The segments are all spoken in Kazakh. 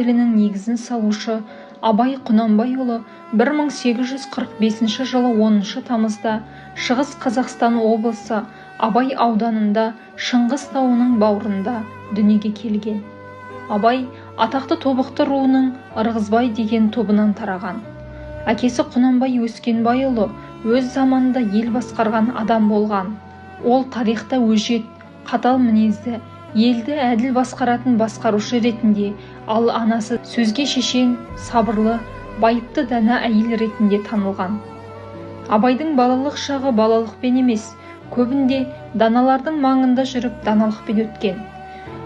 тілінің негізін салушы Абай Құнанбайұлы 1845 жылы 10 тамызда Шығыс Қазақстан облысы Абай ауданында Шыңғыс тауының бауырында дүниеге келген. Абай атақты тобықты руының Ырғызбай деген тобынан тараған. Әкесі Құнанбай Өскенбайұлы өз заманында ел басқарған адам болған. Ол тарихта өжет, қатал мінезді, елді әділ басқаратын басқарушы ретінде, ал анасы сөзге шешен, сабырлы, байыпты дана әйел ретінде танылған. Абайдың балалық шағы балалықпен емес, көбінде даналардың маңында жүріп даналықпен өткен.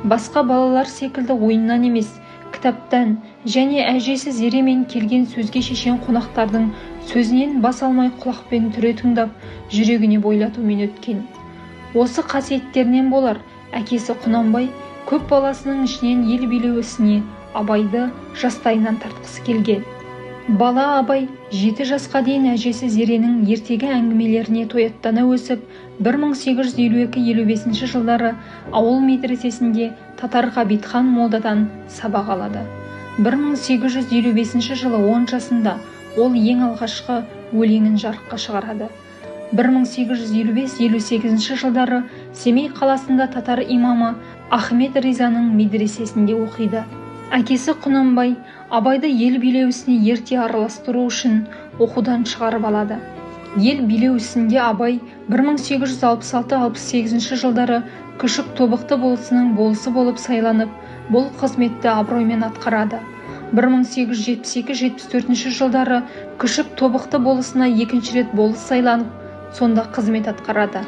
Басқа балалар секілді ойыннан емес, кітаптан және әжесі Зеремен келген сөзге шешен қонақтардың сөзінен бас алмай құлақпен түре тыңдап, жүрегіне бойлатумен өткен. Осы қасиеттерінен болар, әкесі Құнанбай көп баласының ішінен ел билеу ісіне Абайды жастайынан тартқысы келген. Бала Абай 7 жасқа дейін әжесі Зеренің ертегі әңгімелеріне тояттана өсіп, 1852-55 жылдары ауыл медресесінде Татар Ғабитхан молдадан сабақ алады. 1855 жылы 10 жасында ол ең алғашқы өлеңін жарыққа шығарады. 1855-58 жылдары Семей қаласында татар имамы Ахмет Ризаның медресесінде оқиды. Әкесі Құнанбай Абайды ел билеу ісіне ерте араластыру үшін оқудан шығарып алады. Ел билеу ісінде Абай 1866-68 жылдары Күшік Тобықты болысының болысы болып сайланып, бұл қызметті абыроймен атқарады. 1872-74 жылдары Күшік Тобықты болысына екінші рет болыс сайланып, сонда қызмет атқарады.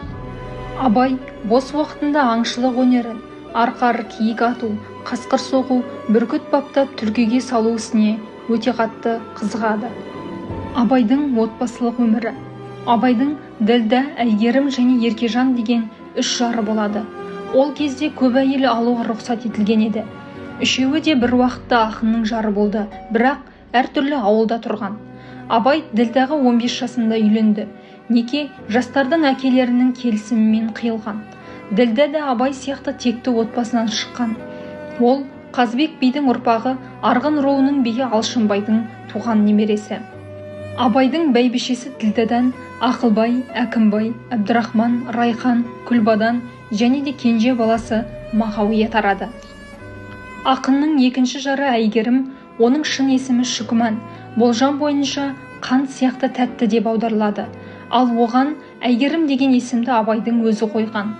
Абай бос уақытында аңшылық өнерін, арқар, киік ату, қасқыр соғу, бүркіт баптап түлкіге салу ісіне өте қатты қызығады. Абайдың отбасылық өмірі. Абайдың Ділдә, Әйгерім және Еркежан деген 3 жары болады. Ол кезде көп әйел алуға рұқсат етілген еді. Үшеуі де бір уақытта ақынның жары болды, бірақ әртүрлі ауылда тұрған. Абай Ділдәға 15 жасында үйленді. Неке жастардың әкелерінің келісімімен қиылған. Ділдә де Абай сияқты текті отбасынан шыққан. Ол Қазбек бидің ұрпағы Арғын руының биі Алшынбайдың туған немересі. Абайдың бәйбішесі Ділдәдан Ақылбай, Әкімбай, Әбдірахман, Райхан, Күлбадан және де кенже баласы Мағауия тарады. Ақынның екінші жары Әйгерім, оның шын есімі Шүкіман, болжам бойынша қант сияқты тәтті деп аударылады. Ал оған Әйгерім деген есімді Абайдың өзі қойған.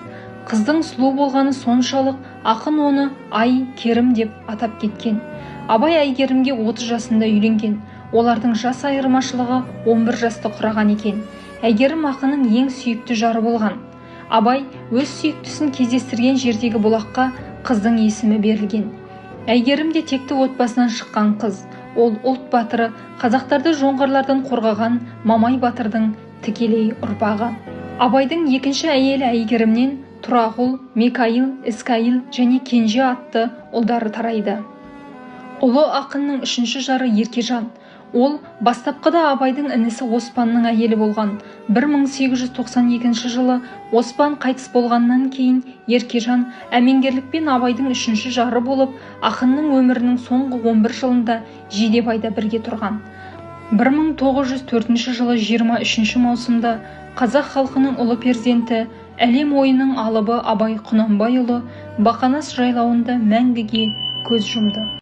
Қыздың сұлу болғаны соншалық ақын оны Ай-Керім деп атап кеткен. Абай Әйгерімге 30 жасында үйленген. Олардың жас айырмашылығы 11 жасты құраған екен. Әйгерім ақынның ең сүйікті жары болған. Абай өз сүйіктісін кездестірген жердегі бұлаққа қыздың есімі берілген. Әйгерім де текті отбасынан шыққан қыз. Ол ұлт батыры, қазақтарды жоңғарлардан қорғаған Мамай батырдың тікелей ұрпағы. Абайдың екінші әйелі Әйгерімнен Тұрағұл, Мекайыл, Іскайыл және Кенже атты ұлдары тарайды. Ұлы ақынның үшінші жары Еркежан. Ол бастапқыда Абайдың інісі Оспанның әйелі болған. 1892 жылы Оспан қайтыс болғаннан кейін Еркежан әмеңгерлікпен Абайдың үшінші жары болып, ақынның өмірінің соңғы 11 жылында Жидебайда бірге тұрған. 1904 жылы 23 маусымда қазақ халқының ұлы перзенті, әлем ойының алыбы Абай Құнанбайұлы Бақанас жайлауында мәңгіге көз жұмды.